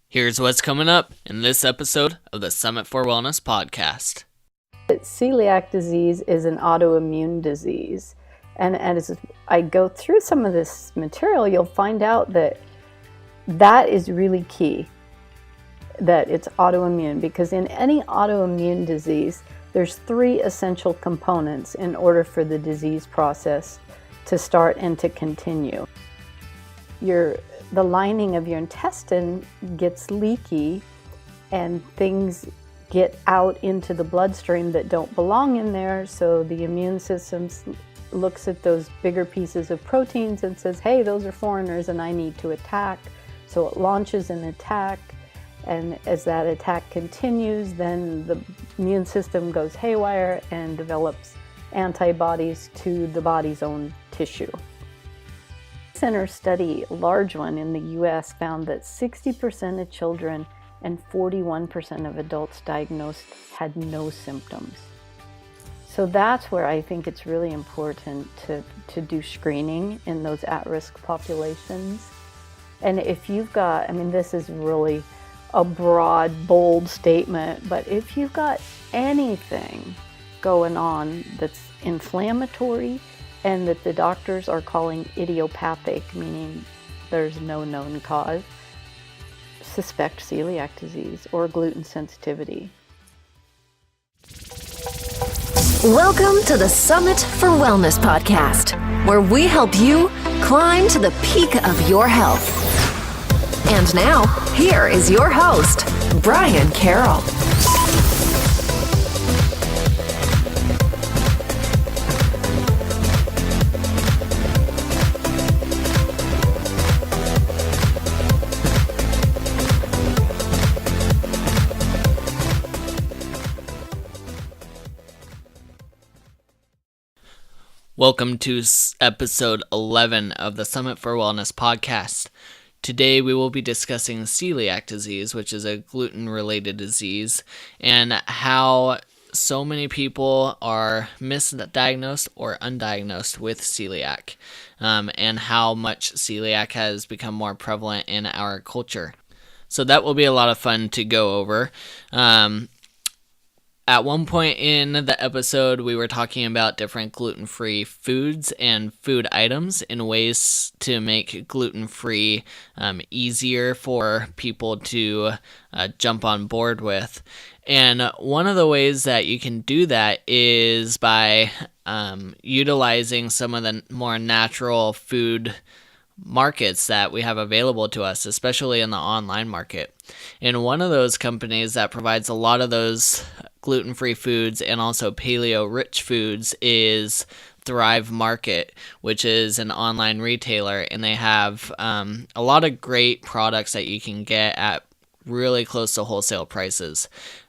Here's what's coming up in this episode of the Summit for Wellness podcast. Celiac disease is an autoimmune disease. And as I go through some of this material, you'll find out that that is really key, that it's autoimmune, because in any autoimmune disease, there's 3 essential components in order for the disease process to start and to continue. The lining of your intestine gets leaky and things get out into the bloodstream that don't belong in there, so the immune system looks at those bigger pieces of proteins and says, hey, those are foreigners and I need to attack. So it launches an attack, and as that attack continues, then the immune system goes haywire and develops antibodies to the body's own tissue. Center study, a large one in the US, found that 60% of children and 41% of adults diagnosed had no symptoms. So that's where I think it's really important to do screening in those at-risk populations. And if you've got, this is really a broad, bold statement, but if you've got anything going on that's inflammatory and that the doctors are calling idiopathic, meaning there's no known cause, suspect celiac disease or gluten sensitivity. Welcome to the Summit for Wellness podcast, where we help you climb to the peak of your health. And now, here is your host, Brian Carroll. Welcome to episode 11 of the Summit for Wellness podcast. Today we will be discussing celiac disease, which is a gluten-related disease, and how so many people are misdiagnosed or undiagnosed with celiac, and how much celiac has become more prevalent in our culture. So that will be a lot of fun to go over. At one point in the episode, we were talking about different gluten-free foods and food items and ways to make gluten-free easier for people to jump on board with. And one of the ways that you can do that is by utilizing some of the more natural food markets that we have available to us, especially in the online market. And one of those companies that provides a lot of those gluten-free foods and also paleo-rich foods is Thrive Market, which is an online retailer, and they have a lot of great products that you can get at really close to wholesale prices.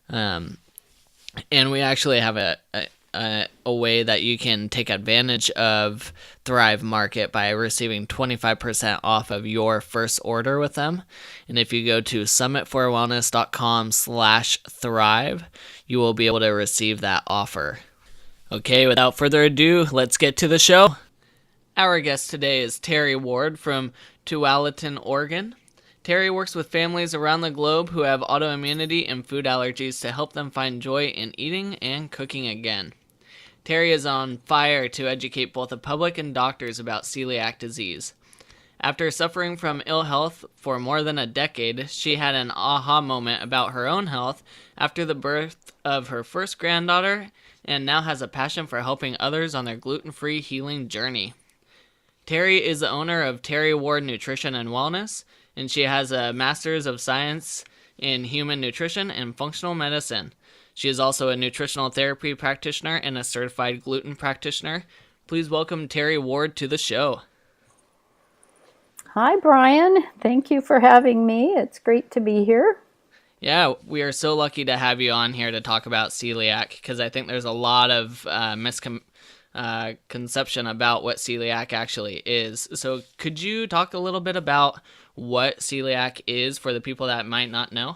And we actually have a way that you can take advantage of Thrive Market by receiving 25% off of your first order with them. And if you go to summitforwellness.com/thrive, you will be able to receive that offer. Okay, without further ado, let's get to the show. Our guest today is Terri Ward from Tualatin, Oregon. Terri works with families around the globe who have autoimmunity and food allergies to help them find joy in eating and cooking again. Terri is on fire to educate both the public and doctors about celiac disease. After suffering from ill health for more than a decade, she had an aha moment about her own health after the birth of her first granddaughter, and now has a passion for helping others on their gluten-free healing journey. Terri is the owner of Terri Ward Nutrition and Wellness, and she has a Master's of Science in Human Nutrition and Functional Medicine. She is also a nutritional therapy practitioner and a certified gluten practitioner. Please welcome Terri Ward to the show. Hi, Brian. Thank you for having me. It's great to be here. Yeah, we are so lucky to have you on here to talk about celiac, because I think there's a lot of misconception about what celiac actually is. So could you talk a little bit about what celiac is for the people that might not know?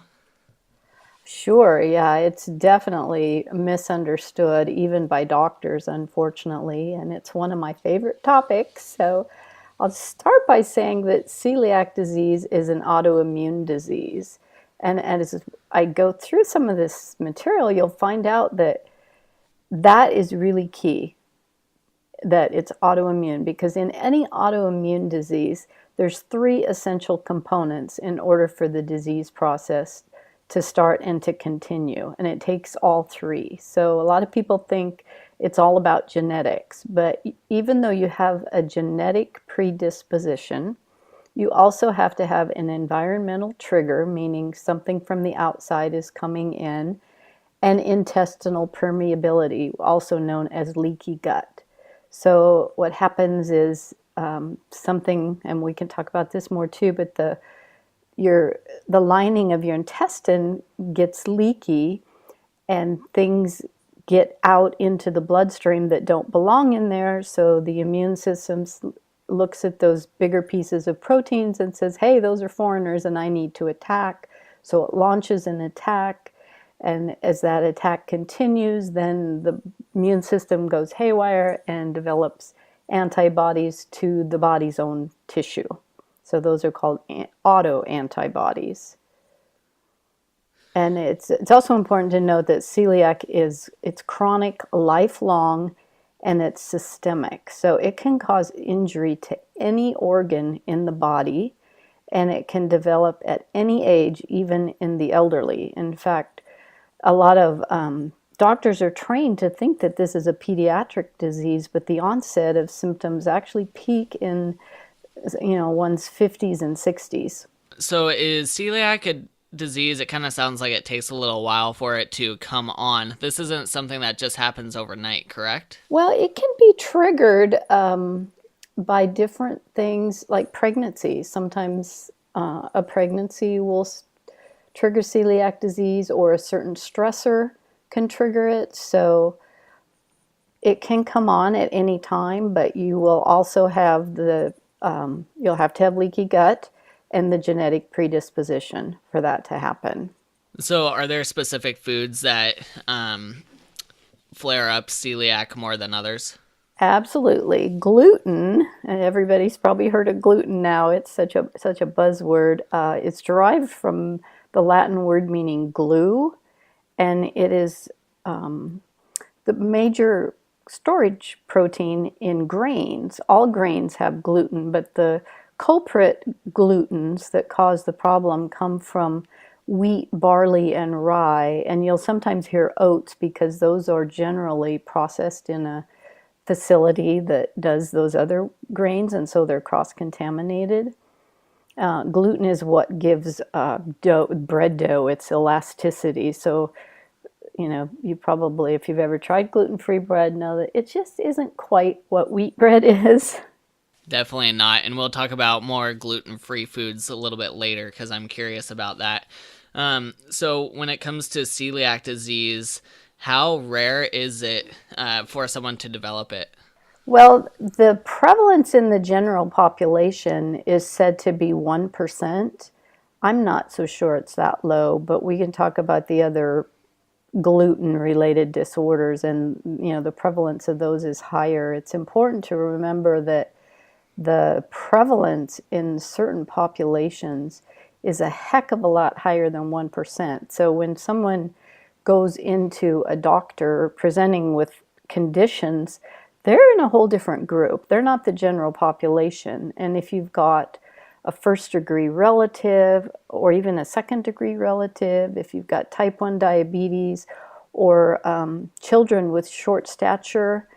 Sure, yeah, it's definitely misunderstood, even by doctors, unfortunately, and it's one of my favorite topics. So I'll start by saying that celiac disease is an autoimmune disease. And as I go through some of this material, you'll find out that that is really key, that it's autoimmune, because in any autoimmune disease, there's three essential components in order for the disease process to start and to continue, and it takes all three. So a lot of people think it's all about genetics, but even though you have a genetic predisposition, you also have to have an environmental trigger, meaning something from the outside is coming in, and intestinal permeability, also known as leaky gut. So what happens is something, and we can talk about this more too, but the lining of your intestine gets leaky and things get out into the bloodstream that don't belong in there. So the immune system looks at those bigger pieces of proteins and says, hey, those are foreigners and I need to attack. So it launches an attack. And as that attack continues, then the immune system goes haywire and develops antibodies to the body's own tissue. So those are called autoantibodies. And it's also important to note that celiac it's chronic, lifelong, and it's systemic. So it can cause injury to any organ in the body, and it can develop at any age, even in the elderly. In fact, a lot of doctors are trained to think that this is a pediatric disease, but the onset of symptoms actually peak in one's 50s and 60s. So is celiac a disease? It kind of sounds like it takes a little while for it to come on. This isn't something that just happens overnight, correct? Well, it can be triggered by different things like pregnancy. Sometimes a pregnancy will trigger celiac disease, or a certain stressor can trigger it. So it can come on at any time, but you will also have you'll have to have leaky gut and the genetic predisposition for that to happen. So are there specific foods that flare up celiac more than others? Absolutely. Gluten, and everybody's probably heard of gluten now. It's such a buzzword. It's derived from the Latin word meaning glue, and it is the major storage protein in grains. All grains have gluten, but the culprit glutens that cause the problem come from wheat, barley, and rye. And you'll sometimes hear oats because those are generally processed in a facility that does those other grains, and so they're cross-contaminated. Gluten is what gives bread dough its elasticity. So, you probably, if you've ever tried gluten-free bread, know that it just isn't quite what wheat bread is. Definitely not. And we'll talk about more gluten-free foods a little bit later because I'm curious about that. So when it comes to celiac disease, how rare is it for someone to develop it? Well, the prevalence in the general population is said to be 1%. I'm not so sure it's that low, but we can talk about the other gluten-related disorders, and the prevalence of those is higher. It's important to remember that the prevalence in certain populations is a heck of a lot higher than 1%. So when someone goes into a doctor presenting with conditions, they're in a whole different group. They're not the general population. And if you've got a first-degree relative or even a second-degree relative, if you've got type 1 diabetes or children with short stature,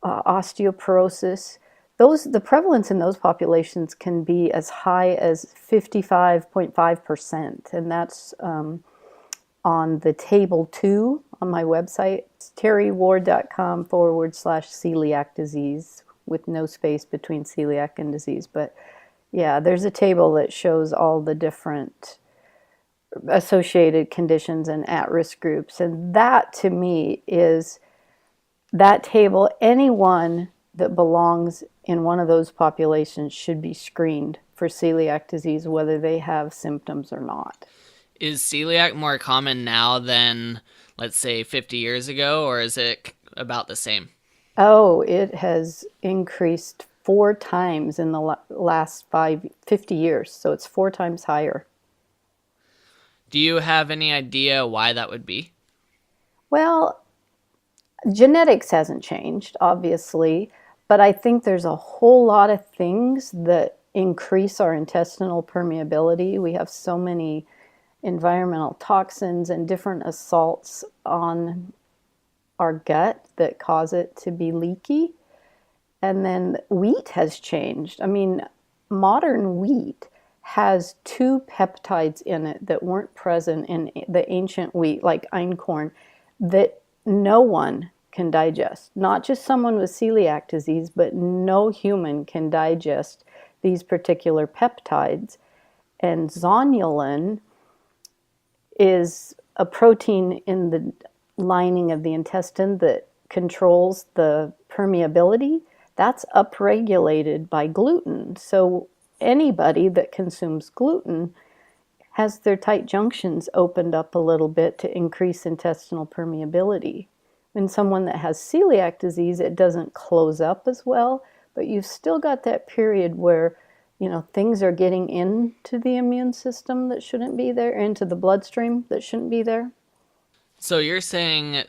osteoporosis, the prevalence in those populations can be as high as 55.5%, and that's on the table 2 on my website. It's terriward.com/celiac disease with no space between celiac and disease. But yeah, there's a table that shows all the different associated conditions and at-risk groups. And that to me is that table. Anyone that belongs in one of those populations should be screened for celiac disease, whether they have symptoms or not. Is celiac more common now than, let's say, 50 years ago, or is it about the same? Oh, it has increased 4 times in the last 50 years. So it's 4 times higher. Do you have any idea why that would be? Well, genetics hasn't changed, obviously, but I think there's a whole lot of things that increase our intestinal permeability. We have so many environmental toxins and different assaults on our gut that cause it to be leaky. And then wheat has changed. I mean, modern wheat has 2 peptides in it that weren't present in the ancient wheat, like einkorn, that no one can digest. Not just someone with celiac disease, but no human can digest these particular peptides. And zonulin is a protein in the lining of the intestine that controls the permeability. That's upregulated by gluten. So anybody that consumes gluten has their tight junctions opened up a little bit to increase intestinal permeability. In someone that has celiac disease, it doesn't close up as well, but you've still got that period where, you know, things are getting into the immune system that shouldn't be there, into the bloodstream that shouldn't be there. So you're saying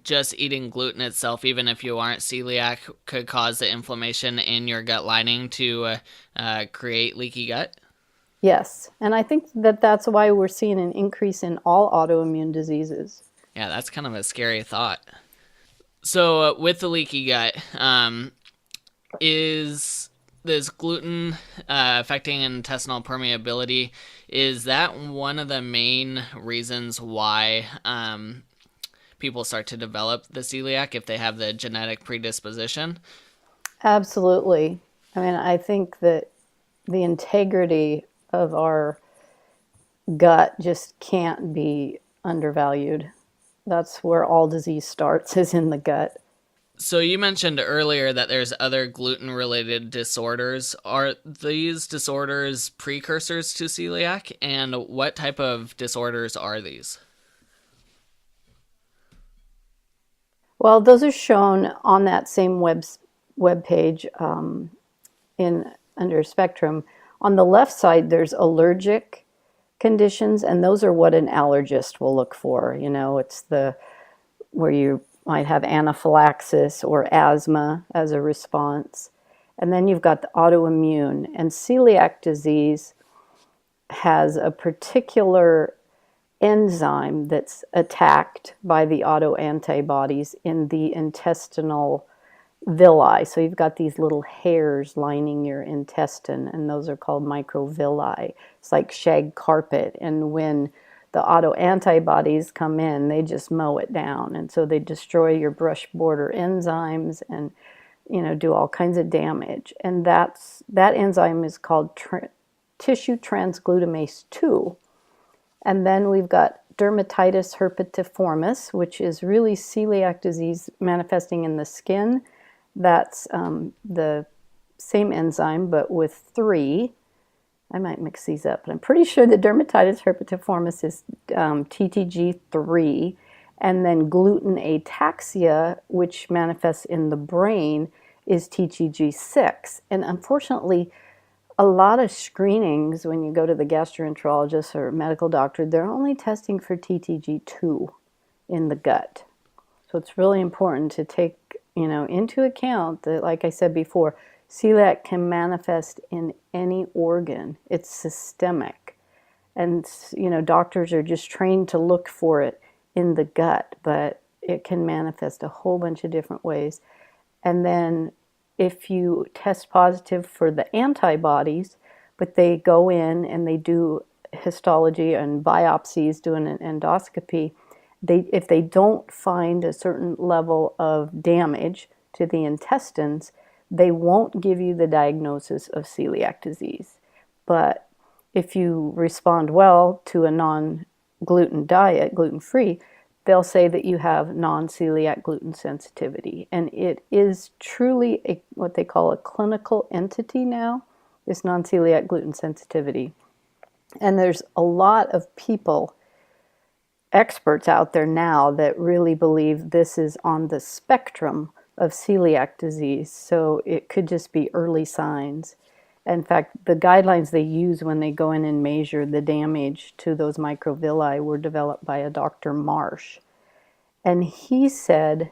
just eating gluten itself, even if you aren't celiac, could cause the inflammation in your gut lining to create leaky gut? Yes, and I think that that's why we're seeing an increase in all autoimmune diseases. Yeah, that's kind of a scary thought. So with the leaky gut, is this gluten affecting intestinal permeability, is that one of the main reasons why people start to develop the celiac if they have the genetic predisposition? Absolutely. I mean, I think that the integrity of our gut just can't be undervalued. That's where all disease starts, is in the gut. So you mentioned earlier that there's other gluten-related disorders. Are these disorders precursors to celiac, and what type of disorders are these? Well, those are shown on that same web page in under spectrum. On the left side, there's allergic conditions, and those are what an allergist will look for. You know, it's the where you might have anaphylaxis or asthma as a response. And then you've got the autoimmune, and celiac disease has a particular enzyme that's attacked by the autoantibodies in the intestinal villi. So you've got these little hairs lining your intestine, and those are called microvilli. It's like shag carpet, and when the autoantibodies come in, they just mow it down, and so they destroy your brush border enzymes and, you know, do all kinds of damage. And that enzyme is called tissue transglutamase 2. And then we've got dermatitis herpetiformis, which is really celiac disease manifesting in the skin. That's the same enzyme, but with 3. I might mix these up, but I'm pretty sure the dermatitis herpetiformis is TTG3. And then gluten ataxia, which manifests in the brain, is TTG6. And unfortunately, a lot of screenings, when you go to the gastroenterologist or medical doctor, they're only testing for TTG2 in the gut. So it's really important to take, you know, into account that, like I said before, celiac can manifest in any organ. It's systemic. And, you know, doctors are just trained to look for it in the gut, but it can manifest a whole bunch of different ways. And then if you test positive for the antibodies, but they go in and they do histology and biopsies, doing an endoscopy, if they don't find a certain level of damage to the intestines, they won't give you the diagnosis of celiac disease. But if you respond well to a non-gluten diet, gluten-free, they'll say that you have non-celiac gluten sensitivity. And it is truly what they call a clinical entity now, this non-celiac gluten sensitivity. And there's a lot of people, experts out there now, that really believe this is on the spectrum of celiac disease. So it could just be early signs. In fact, the guidelines they use when they go in and measure the damage to those microvilli were developed by a Dr. Marsh. And he said,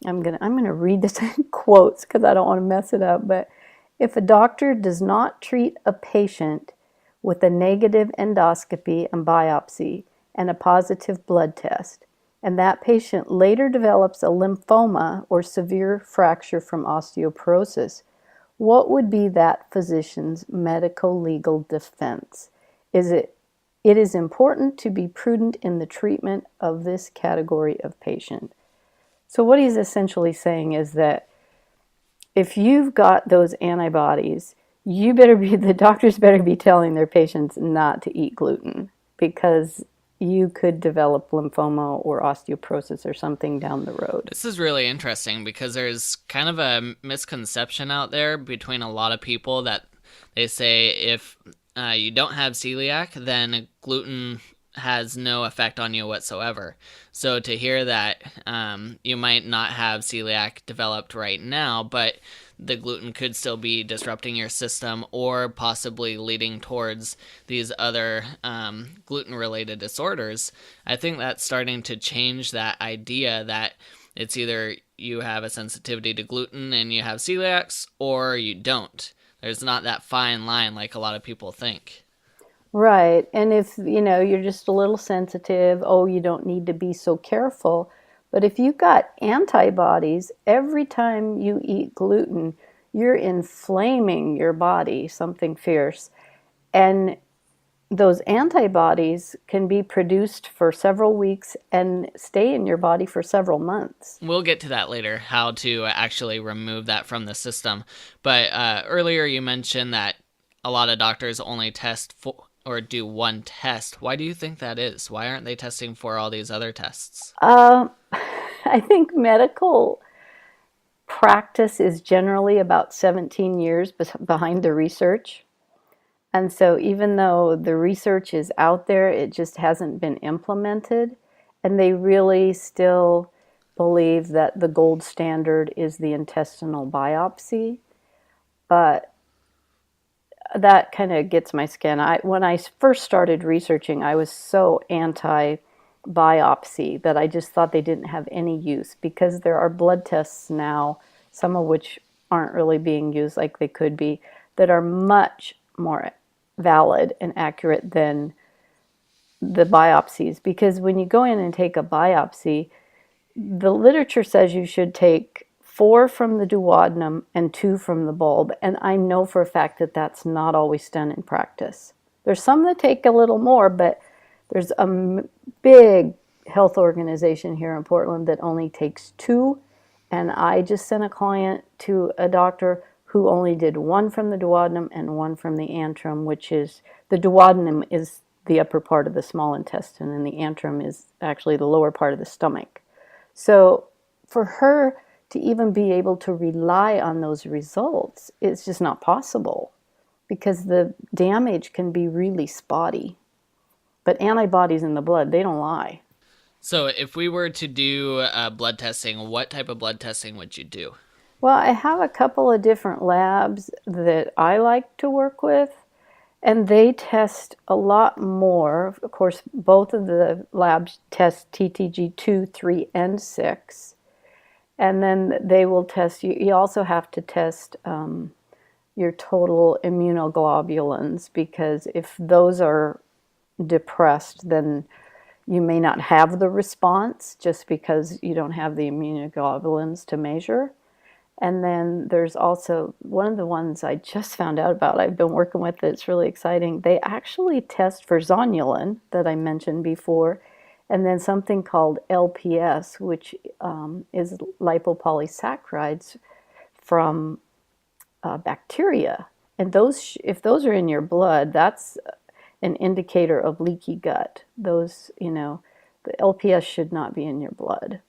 I'm gonna read this in quotes because I don't want to mess it up, but if a doctor does not treat a patient with a negative endoscopy and biopsy and a positive blood test, and that patient later develops a lymphoma or severe fracture from osteoporosis, what would be that physician's medical legal defense? It is important to be prudent in the treatment of this category of patient. So what he's essentially saying is that if you've got those antibodies, the doctors better be telling their patients not to eat gluten, because you could develop lymphoma or osteoporosis or something down the road. This is really interesting because there's kind of a misconception out there between a lot of people that they say if you don't have celiac, then gluten has no effect on you whatsoever. So to hear that you might not have celiac developed right now, but the gluten could still be disrupting your system or possibly leading towards these other gluten-related disorders, I think that's starting to change that idea that it's either you have a sensitivity to gluten and you have celiacs, or you don't. There's not that fine line like a lot of people think. Right. And if, you're just a little sensitive, you don't need to be so careful. But if you've got antibodies, every time you eat gluten, you're inflaming your body, something fierce. And those antibodies can be produced for several weeks and stay in your body for several months. We'll get to that later, how to actually remove that from the system. But earlier you mentioned that a lot of doctors only test for or do one test. Why do you think that is? Why aren't they testing for all these other tests? I think medical practice is generally about 17 years behind the research. And so even though the research is out there, it just hasn't been implemented. And they really still believe that the gold standard is the intestinal biopsy. But that kind of gets my skin. When I first started researching, I was so anti-biopsy that I just thought they didn't have any use, because there are blood tests now, some of which aren't really being used like they could be, that are much more valid and accurate than the biopsies. Because when you go in and take a biopsy, the literature says you should take 4 from the duodenum and 2 from the bulb, and I know for a fact that that's not always done in practice. There's some that take a little more, but there's a big health organization here in Portland that only takes 2, and I just sent a client to a doctor who only did 1 from the duodenum and 1 from the antrum, which is, the duodenum is the upper part of the small intestine, and the antrum is actually the lower part of the stomach. So for her to even be able to rely on those results, it's just not possible, because the damage can be really spotty. But antibodies in the blood, they don't lie. So if we were to do blood testing, what type of blood testing would you do? Well, I have a couple of different labs that I like to work with, and they test a lot more. Of course, both of the labs test TTG2, 3, and 6. And then they will test you. You also have to test your total immunoglobulins, because if those are depressed, then you may not have the response just because you don't have the immunoglobulins to measure. And then there's also one of the ones I just found out about, I've been working with it, it's really exciting. They actually test for zonulin that I mentioned before, and then something called LPS, which is lipopolysaccharides from bacteria. And those, if those are in your blood, that's an indicator of leaky gut. Those, the LPS should not be in your blood.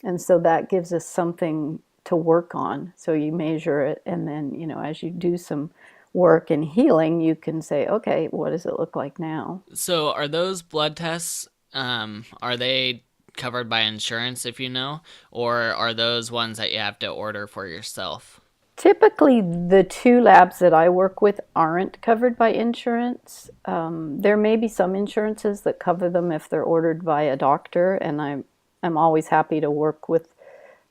And so that gives us something to work on. So you measure it, and then, as you do some work and healing, you can say, okay, what does it look like now? So are those blood tests, are they covered by insurance, if you know, or are those ones that you have to order for yourself? Typically, the two labs that I work with aren't covered by insurance. There may be some insurances that cover them if they're ordered by a doctor, and I'm always happy to work with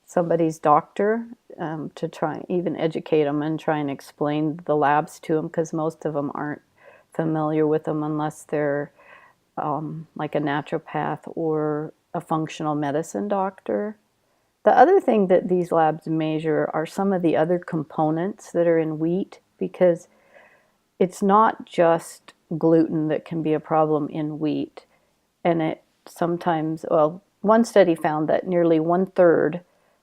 somebody's doctor to try and even educate them and try and explain the labs to them, because most of them aren't familiar with them unless they're like a naturopath or a functional medicine doctor. The other thing that these labs measure are some of the other components that are in wheat, because it's not just gluten that can be a problem in wheat. And it sometimes, well, one study found that nearly 1/3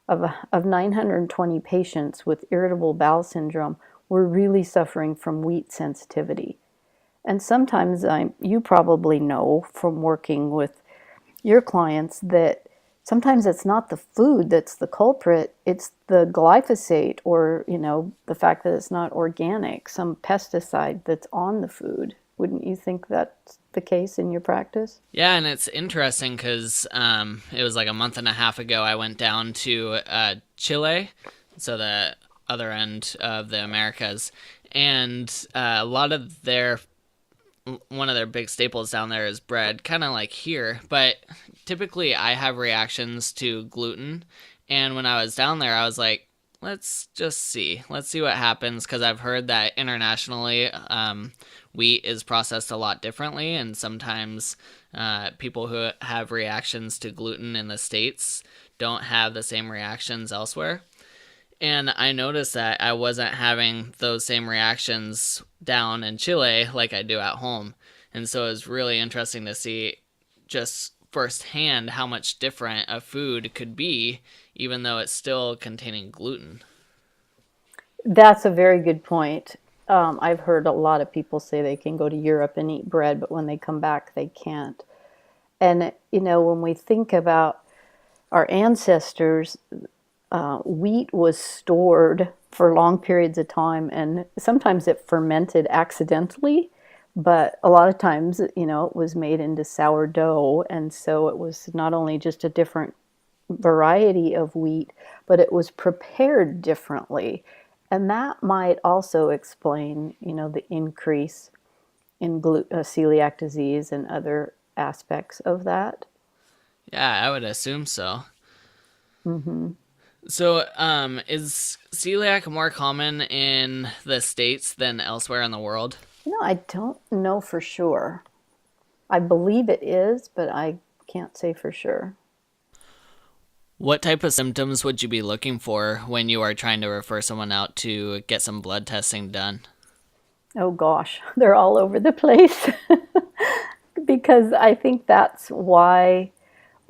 of 920 patients with irritable bowel syndrome were really suffering from wheat sensitivity. And sometimes you probably know from working with your clients that sometimes it's not the food that's the culprit, it's the glyphosate, or, the fact that it's not organic, some pesticide that's on the food. Wouldn't you think that's the case in your practice? Yeah, and it's interesting because it was like a month and a half ago I went down to Chile, so the other end of the Americas, and a lot of one of their big staples down there is bread, kind of like here, but typically I have reactions to gluten, and when I was down there I was like, let's see what happens, because I've heard that internationally wheat is processed a lot differently, and sometimes people who have reactions to gluten in the States don't have the same reactions elsewhere. And I noticed that I wasn't having those same reactions down in Chile like I do at home. And so it was really interesting to see just firsthand how much different a food could be, even though it's still containing gluten. That's a very good point. I've heard a lot of people say they can go to Europe and eat bread, but when they come back, they can't. And, when we think about our ancestors, wheat was stored for long periods of time, and sometimes it fermented accidentally, but a lot of times, it was made into sourdough, and so it was not only just a different variety of wheat, but it was prepared differently. And that might also explain, the increase in celiac disease and other aspects of that. Yeah, I would assume so. Mm-hmm. So, is celiac more common in the States than elsewhere in the world? I don't know for sure. I believe it is, but I can't say for sure. What type of symptoms would you be looking for when you are trying to refer someone out to get some blood testing done? Oh gosh, they're all over the place. Because I think that's why,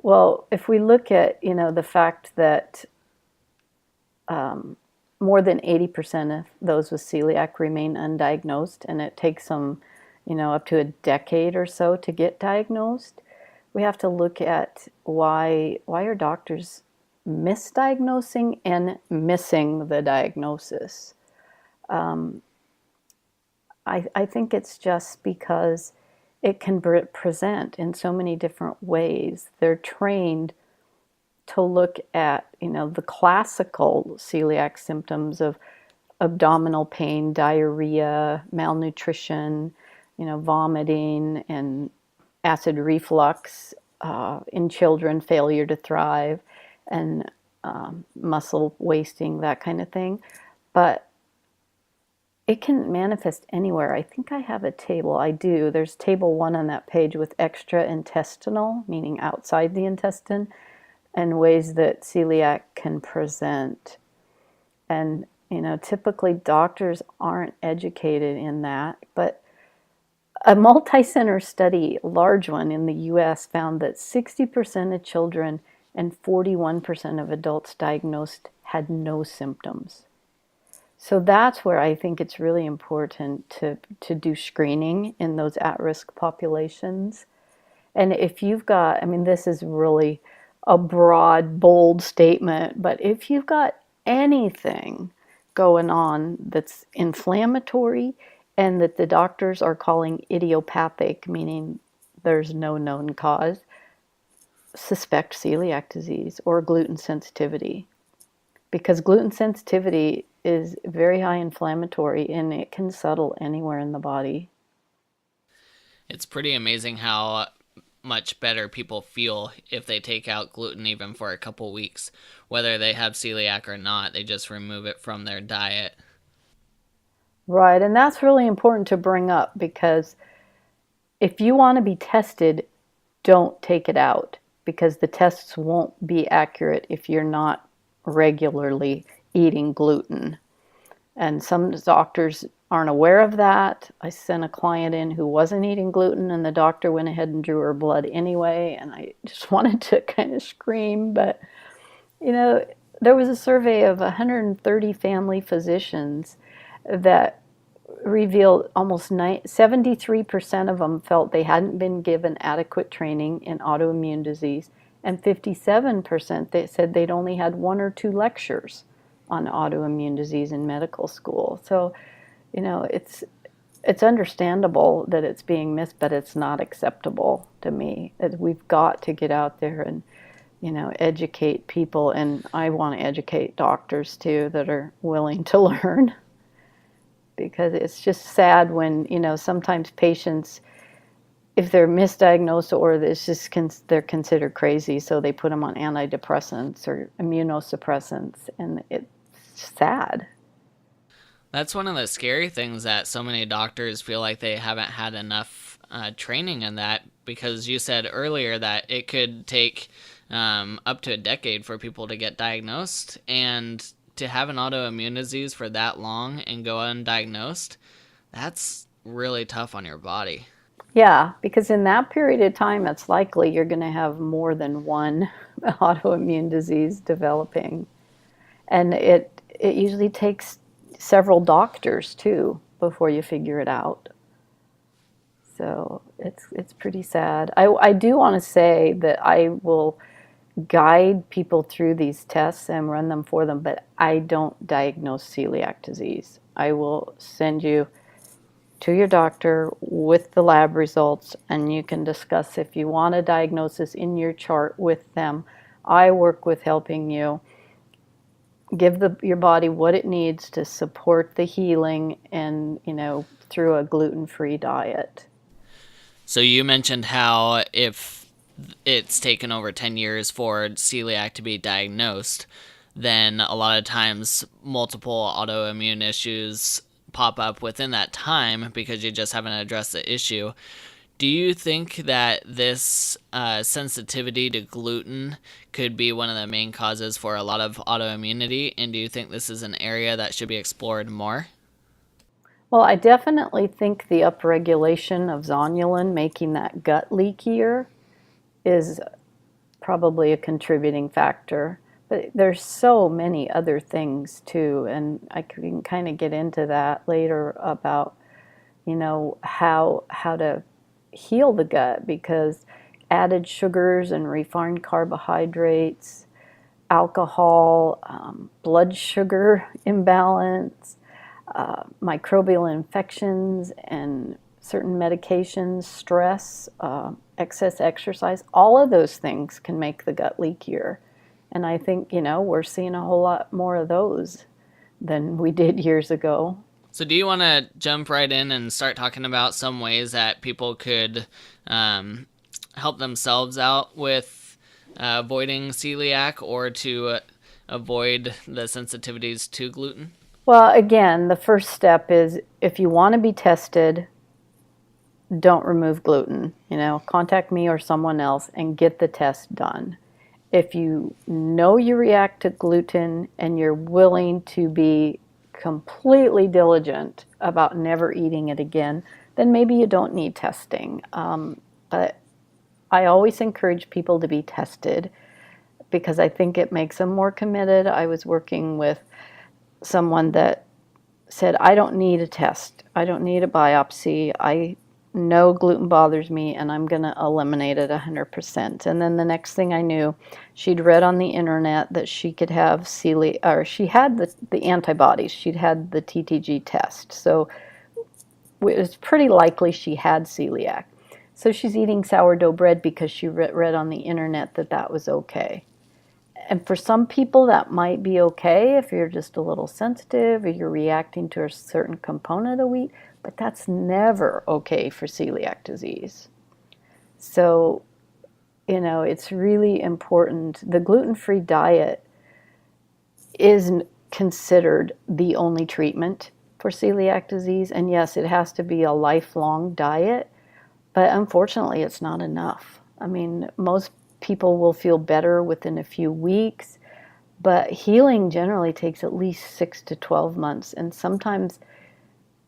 well, if we look at, the fact that more than 80% of those with celiac remain undiagnosed, and it takes them, up to a decade or so to get diagnosed. We have to look at why are doctors misdiagnosing and missing the diagnosis. I think it's just because it can present in so many different ways. They're trained to look at, the classical celiac symptoms of abdominal pain, diarrhea, malnutrition, vomiting, and acid reflux, in children, failure to thrive, and muscle wasting, that kind of thing. But it can manifest anywhere. I think I have a table. I do. There's table 1 on that page with extra-intestinal, meaning outside the intestine, and ways that celiac can present. And, typically doctors aren't educated in that, but a multi-center study, large one in the US, found that 60% of children and 41% of adults diagnosed had no symptoms. So that's where I think it's really important to do screening in those at-risk populations. And if you've got, this is really a broad, bold statement, but if you've got anything going on that's inflammatory and that the doctors are calling idiopathic, meaning there's no known cause, suspect celiac disease or gluten sensitivity, because gluten sensitivity is very high inflammatory and it can settle anywhere in the body. It's pretty amazing how much better people feel if they take out gluten even for a couple weeks. Whether they have celiac or not, they just remove it from their diet. Right, and that's really important to bring up, because if you want to be tested, don't take it out, because the tests won't be accurate if you're not regularly eating gluten. And some doctors aren't aware of that. I sent a client in who wasn't eating gluten, and the doctor went ahead and drew her blood anyway, and I just wanted to kind of scream. But, there was a survey of 130 family physicians that revealed almost 73% of them felt they hadn't been given adequate training in autoimmune disease, and 57% they said they'd only had 1 or 2 lectures on autoimmune disease in medical school. So, it's understandable that it's being missed, but it's not acceptable to me. We've got to get out there and, educate people, and I want to educate doctors too that are willing to learn. Because it's just sad when, sometimes patients, if they're misdiagnosed or it's just they're considered crazy, so they put them on antidepressants or immunosuppressants, and it's sad. That's one of the scary things, that so many doctors feel like they haven't had enough training in that, because you said earlier that it could take up to a decade for people to get diagnosed, and to have an autoimmune disease for that long and go undiagnosed, that's really tough on your body. Yeah, because in that period of time, it's likely you're going to have more than one autoimmune disease developing. And it usually takes several doctors too before you figure it out. So it's pretty sad. I do want to say that I will guide people through these tests and run them for them, but I don't diagnose celiac disease. I will send you to your doctor with the lab results, and you can discuss if you want a diagnosis in your chart with them. I work with helping you give your body what it needs to support the healing, and through a gluten-free diet. So you mentioned how if it's taken over 10 years for celiac to be diagnosed, then a lot of times multiple autoimmune issues pop up within that time because you just haven't addressed the issue. Do you think that this sensitivity to gluten could be one of the main causes for a lot of autoimmunity? And do you think this is an area that should be explored more? Well, I definitely think the upregulation of zonulin, making that gut leakier, is probably a contributing factor. But there's so many other things too, and I can kind of get into that later about, how to heal the gut, because added sugars and refined carbohydrates, alcohol, blood sugar imbalance, microbial infections, and certain medications, stress, excess exercise, all of those things can make the gut leakier. And I think, we're seeing a whole lot more of those than we did years ago. So do you want to jump right in and start talking about some ways that people could help themselves out with avoiding celiac, or to avoid the sensitivities to gluten? Well, again, the first step is, if you want to be tested, don't remove gluten. Contact me or someone else and get the test done. If you know you react to gluten and you're willing to be completely diligent about never eating it again, then maybe you don't need testing. But I always encourage people to be tested, because I think it makes them more committed. I was working with someone that said, I don't need a test. I don't need a biopsy. I know gluten bothers me, and I'm going to eliminate it 100%. And then the next thing I knew, she'd read on the internet that she could have celiac, or she had the antibodies. She'd had the TTG test. So it was pretty likely she had celiac. So she's eating sourdough bread because she read on the internet that that was okay. And for some people, that might be okay if you're just a little sensitive or you're reacting to a certain component of wheat, but that's never okay for celiac disease. So, it's really important. The gluten-free diet is considered the only treatment for celiac disease. And yes, it has to be a lifelong diet, but unfortunately, it's not enough. I mean, most people will feel better within a few weeks, but healing generally takes at least 6 to 12 months. And sometimes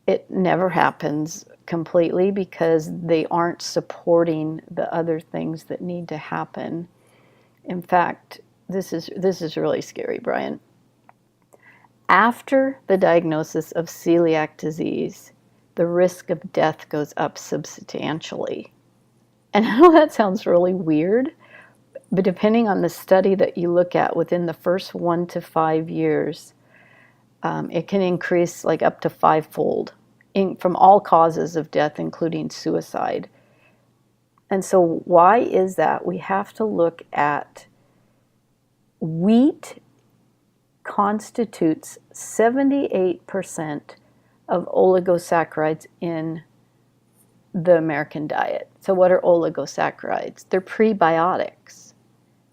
it never happens completely because they aren't supporting the other things that need to happen. In fact, this is really scary, Brian. After the diagnosis of celiac disease, the risk of death goes up substantially. And I know that sounds really weird, but depending on the study that you look at, within the first 1 to 5 years, it can increase like up to 5-fold from all causes of death, including suicide. And so why is that? We have to look at wheat constitutes 78% of oligosaccharides in the American diet. So what are oligosaccharides? They're prebiotics.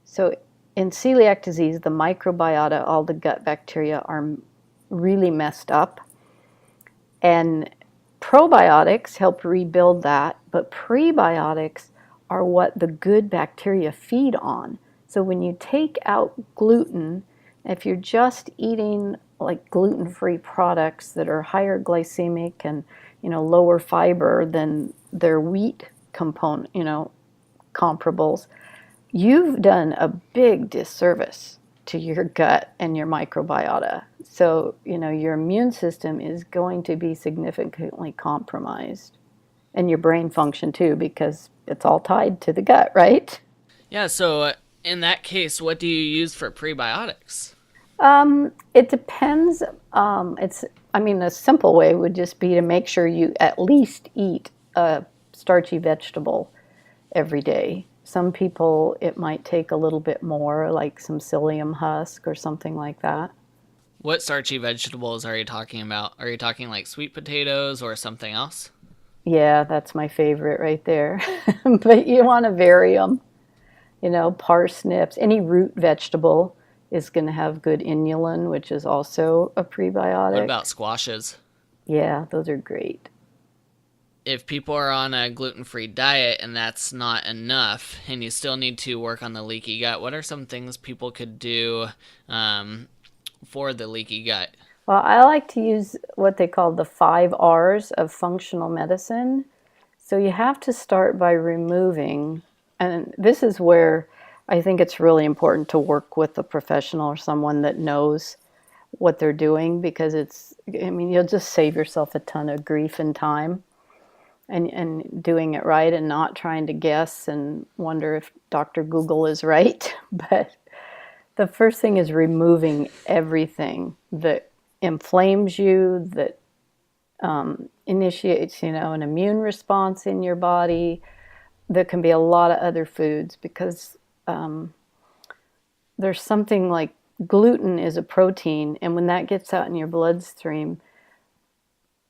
So in celiac disease, the microbiota, all the gut bacteria, are really messed up. And probiotics help rebuild that, but prebiotics are what the good bacteria feed on. So when you take out gluten, if you're just eating like gluten-free products that are higher glycemic and lower fiber than their wheat component, comparables, you've done a big disservice to your gut and your microbiota. So, your immune system is going to be significantly compromised. And your brain function too, because it's all tied to the gut, right? Yeah, so in that case, what do you use for prebiotics? It depends. A simple way would just be to make sure you at least eat a starchy vegetable every day. Some people, it might take a little bit more, like some psyllium husk or something like that. What starchy vegetables are you talking about? Are you talking like sweet potatoes or something else? Yeah, that's my favorite right there. But you want to vary them. Parsnips, any root vegetable is going to have good inulin, which is also a prebiotic. What about squashes? Yeah, those are great. If people are on a gluten-free diet and that's not enough and you still need to work on the leaky gut, what are some things people could do for the leaky gut? Well, I like to use what they call the 5 R's of functional medicine. So you have to start by removing, and this is where I think it's really important to work with a professional or someone that knows what they're doing, because you'll just save yourself a ton of grief and time and doing it right and not trying to guess and wonder if Dr. Google is right. But the first thing is removing everything that inflames you, that initiates, an immune response in your body. There can be a lot of other foods because there's something like gluten is a protein, and when that gets out in your bloodstream,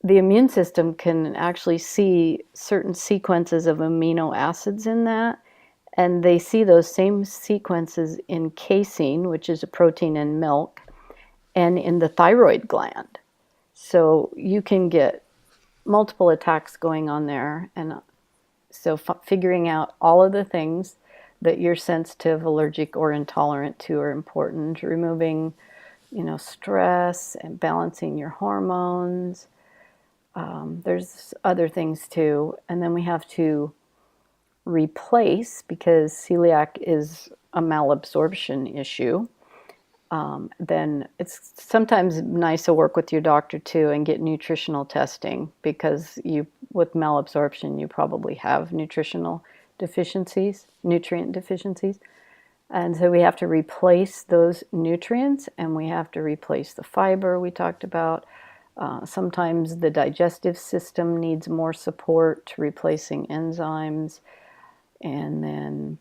the immune system can actually see certain sequences of amino acids in that, and they see those same sequences in casein, which is a protein in milk, and in the thyroid gland. So you can get multiple attacks going on there. And so figuring out all of the things that you're sensitive, allergic, or intolerant to are important. Removing, stress and balancing your hormones. There's other things too. And then we have to replace, because celiac is a malabsorption issue. Then it's sometimes nice to work with your doctor too and get nutritional testing, because with malabsorption, you probably have nutrient deficiencies. And so we have to replace those nutrients, and we have to replace the fiber we talked about. Sometimes the digestive system needs more support, replacing enzymes, and then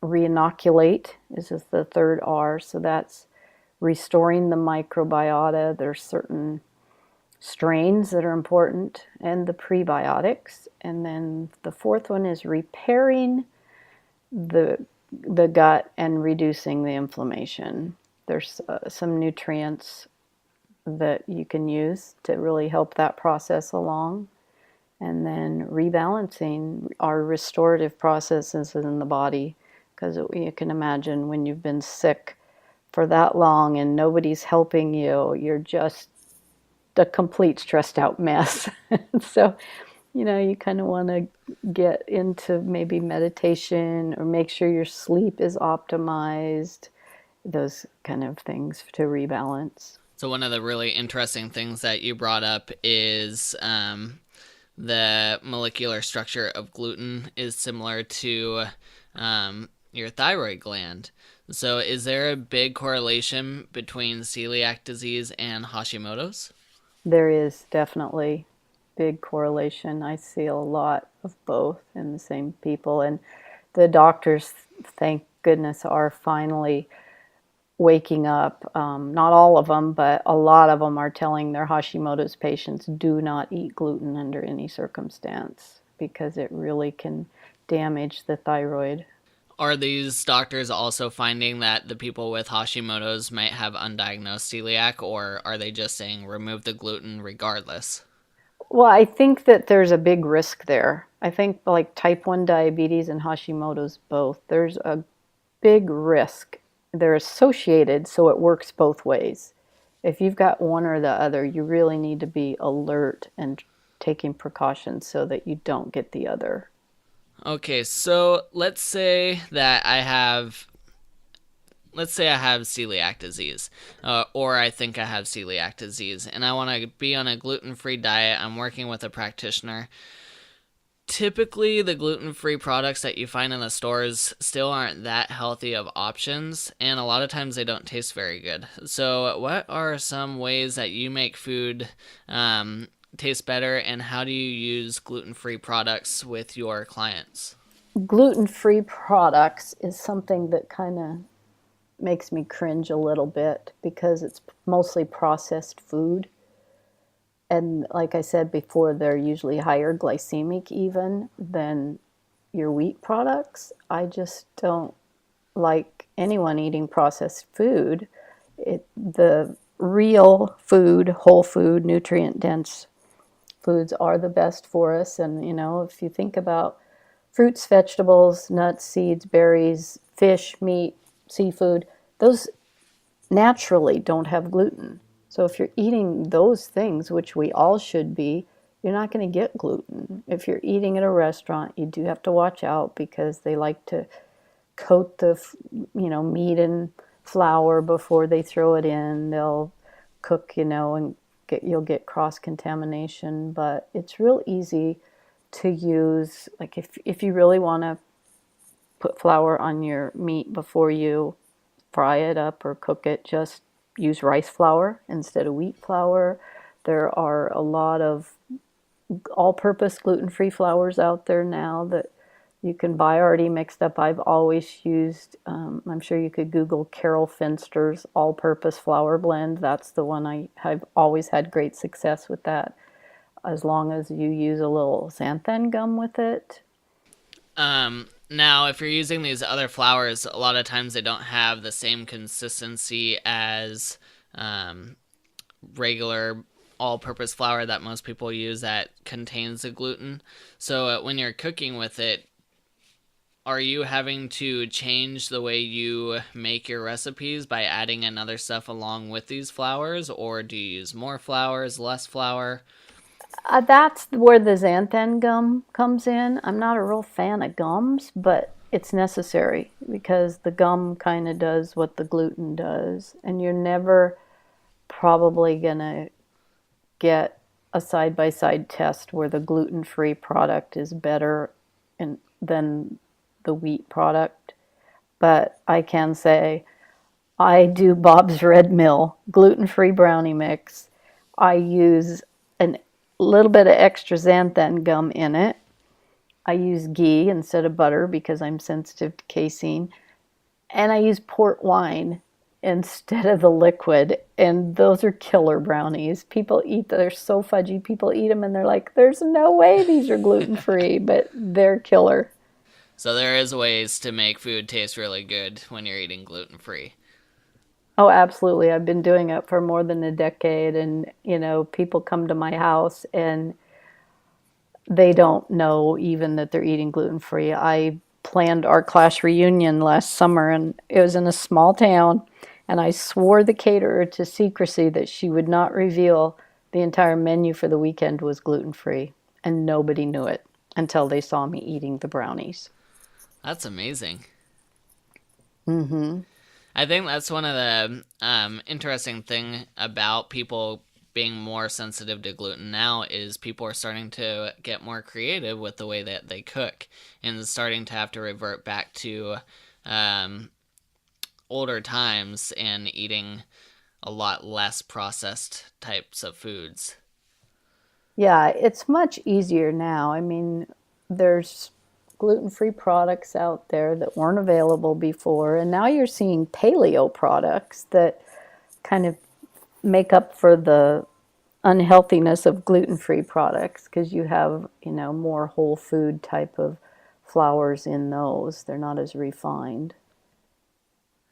reinoculate is just the third R. So that's restoring the microbiota. There's certain strains that are important, and the prebiotics. And then the fourth one is repairing the gut and reducing the inflammation. There's some nutrients that you can use to really help that process along. And then rebalancing our restorative processes in the body, because you can imagine when you've been sick for that long and nobody's helping you, you're just a complete stressed out mess. So, you kind of want to get into maybe meditation or make sure your sleep is optimized, those kind of things to rebalance. So one of the really interesting things that you brought up is the molecular structure of gluten is similar to your thyroid gland. So is there a big correlation between celiac disease and Hashimoto's? There is definitely big correlation. I see a lot of both in the same people, and the doctors, thank goodness, are finally waking up. Not all of them, but a lot of them are telling their Hashimoto's patients do not eat gluten under any circumstance because it really can damage the thyroid. Are these doctors also finding that the people with Hashimoto's might have undiagnosed celiac, or are they just saying remove the gluten regardless? Well, I think that there's a big risk there. I think like type 1 diabetes and Hashimoto's both, there's a big risk. They're associated, so it works both ways. If you've got one or the other, you really need to be alert and taking precautions so that you don't get the other. Okay, so let's say I have celiac disease, or I think I have celiac disease, and I want to be on a gluten-free diet. I'm working with a practitioner. Typically, the gluten-free products that you find in the stores still aren't that healthy of options, and a lot of times they don't taste very good. So what are some ways that you make food taste better, and how do you use gluten-free products with your clients? Gluten-free products is something that kind of makes me cringe a little bit because it's mostly processed food. And like I said before, they're usually higher glycemic even than your wheat products. I just don't like anyone eating processed food. The real food, whole food, nutrient-dense foods are the best for us. And, if you think about fruits, vegetables, nuts, seeds, berries, fish, meat, seafood, those naturally don't have gluten. So if you're eating those things, which we all should be, you're not going to get gluten. If you're eating at a restaurant, you do have to watch out because they like to coat the meat in flour before they throw it in. They'll cook, and you'll get cross-contamination. But it's real easy to use, like if you really want to put flour on your meat before you fry it up or cook it, just use rice flour instead of wheat flour. There are a lot of all-purpose gluten-free flours out there now that you can buy already mixed up. I've always used, I'm sure you could Google Carol Finster's all-purpose flour blend. That's the one I've always had great success with that, as long as you use a little xanthan gum with it. Now, if you're using these other flours, a lot of times they don't have the same consistency as regular all-purpose flour that most people use that contains the gluten. So when you're cooking with it, are you having to change the way you make your recipes by adding in other stuff along with these flours, or do you use more flours, less flour? That's where the xanthan gum comes in. I'm not a real fan of gums, but it's necessary because the gum kind of does what the gluten does. And you're never probably going to get a side-by-side test where the gluten-free product is better than the wheat product. But I can say I do Bob's Red Mill gluten-free brownie mix. I use a little bit of extra xanthan gum in it. I use ghee instead of butter because I'm sensitive to casein. And I use port wine instead of the liquid. And those are killer brownies. People eat, they're so fudgy. People eat them and they're like, there's no way these are gluten-free, but they're killer. So there is ways to make food taste really good when you're eating gluten-free. Oh, absolutely. I've been doing it for more than a decade. And, people come to my house and they don't know even that they're eating gluten-free. I planned our class reunion last summer, and it was in a small town, and I swore the caterer to secrecy that she would not reveal the entire menu for the weekend was gluten-free, and nobody knew it until they saw me eating the brownies. That's amazing. Mm-hmm. I think that's one of the interesting thing about people being more sensitive to gluten now is people are starting to get more creative with the way that they cook and starting to have to revert back to older times and eating a lot less processed types of foods. Yeah, it's much easier now. I mean, there's gluten-free products out there that weren't available before, and now you're seeing paleo products that kind of make up for the unhealthiness of gluten-free products because you have, more whole food type of flours in those. They're not as refined.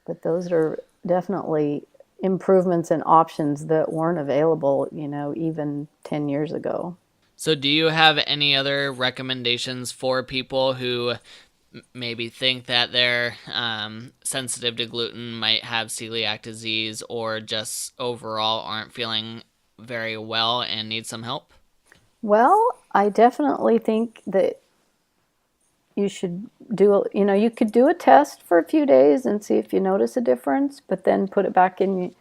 But those are definitely improvements and options that weren't available, even 10 years ago. So do you have any other recommendations for people who maybe think that they're sensitive to gluten, might have celiac disease, or just overall aren't feeling very well and need some help? Well, I definitely think that you should you could do a test for a few days and see if you notice a difference, but then put it back in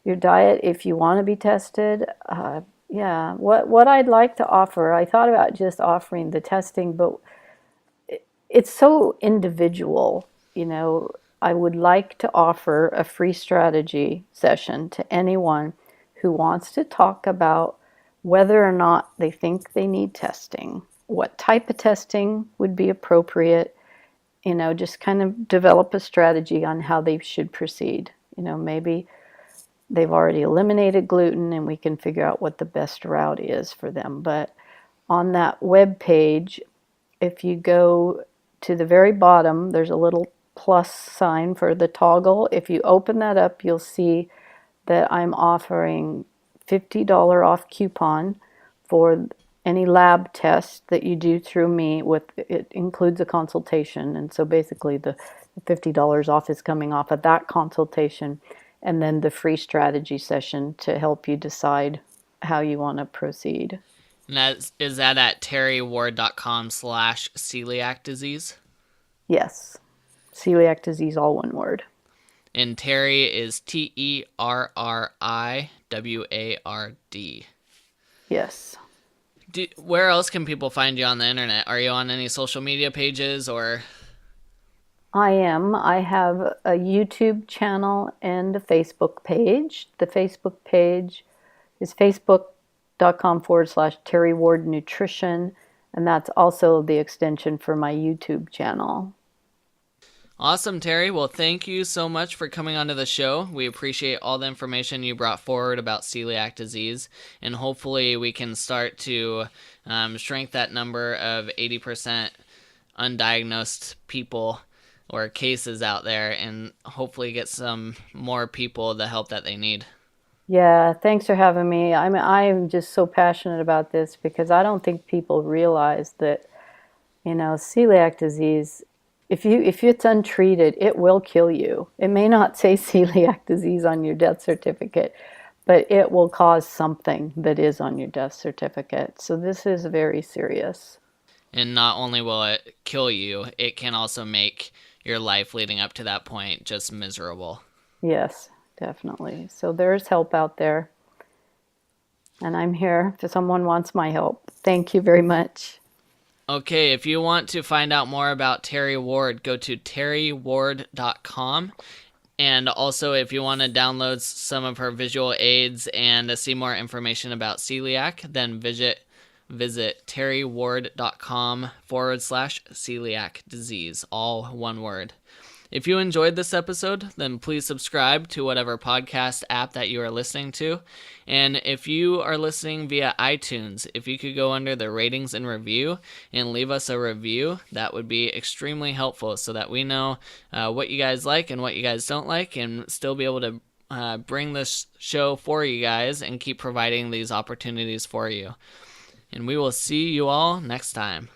your diet if you want to be tested. Yeah, what I'd like to offer, I thought about just offering the testing, but it's so individual. I would like to offer a free strategy session to anyone who wants to talk about whether or not they think they need testing, what type of testing would be appropriate, just kind of develop a strategy on how they should proceed. Maybe they've already eliminated gluten and we can figure out what the best route is for them. But on that web page, if you go to the very bottom, there's a little plus sign for the toggle. If you open that up, you'll see that I'm offering $50 off coupon for any lab test that you do through me. It includes a consultation, and so basically the $50 off is coming off of that consultation, and then the free strategy session to help you decide how you want to proceed. And is that at terriward.com/celiac disease? Yes. Celiac disease, all one word. And Terri is TerriWard. Yes. Where else can people find you on the internet? Are you on any social media pages or? I am. I have a YouTube channel and a Facebook page. The Facebook page is facebook.com/Terri Ward Nutrition, and that's also the extension for my YouTube channel. Awesome, Terri. Well, thank you so much for coming onto the show. We appreciate all the information you brought forward about celiac disease, and hopefully we can start to shrink that number of 80% undiagnosed people or cases out there and hopefully get some more people the help that they need. Yeah, thanks for having me. I'm just so passionate about this because I don't think people realize that, celiac disease, if it's untreated, it will kill you. It may not say celiac disease on your death certificate, but it will cause something that is on your death certificate. So this is very serious. And not only will it kill you, it can also make your life leading up to that point just miserable. Yes, definitely. So there's help out there. And I'm here if someone wants my help. Thank you very much. Okay, if you want to find out more about Terri Ward, go to terriward.com And also, if you want to download some of her visual aids and see more information about celiac, then visit terriward.com/celiac disease, all one word. If you enjoyed this episode, then please subscribe to whatever podcast app that you are listening to. And if you are listening via iTunes, if you could go under the ratings and review and leave us a review, that would be extremely helpful so that we know what you guys like and what you guys don't like, and still be able to bring this show for you guys and keep providing these opportunities for you. And we will see you all next time.